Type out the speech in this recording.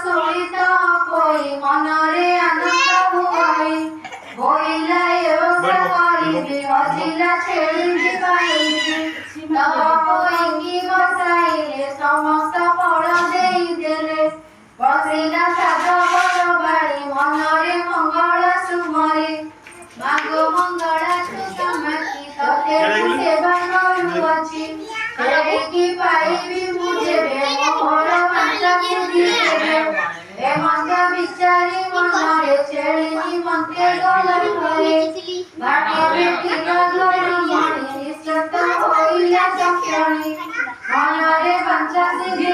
ଶୁଣି ତ ହୋଇ ମନରେ ଆନନ୍ଦ ହୁଏ ବୋଇଲା ଏ ଓଷା କରିବି ହଜିଲା ଛେଳିଟି ପାଇବି ତବ ଇଙ୍ଗି ବସାଇଲେ ସମସ୍ତ ଫଳ ଦେଇଦେଲେ ବସିଲା ସାଧବର ବାଡ଼ି ମନରେ ମଙ୍ଗଳ ସୁମରେ ମାଗ ମଙ୍ଗଳା ତୁ ସମାତି ତତେ ମୁଁ ସେବା କରୁଅଛି ଛେଳିକି ପାଇବି ମୁଁ ଯେବେ ମୋହର ବାଞ୍ଚା ଦେବେ ଏ ମନ୍ତ୍ର ବିଚାରି ମନରେ ଛେଳି ନିମନ୍ତେ ଗଲା ଘରେ ଘାଟି ଭେଟିଲା ଘରମଣି ନିଶ୍ଚିତ ହୋଇଲା ଚକ୍ଷଣି ମନରେ ବାଞ୍ଚା ସିଦ୍ଧି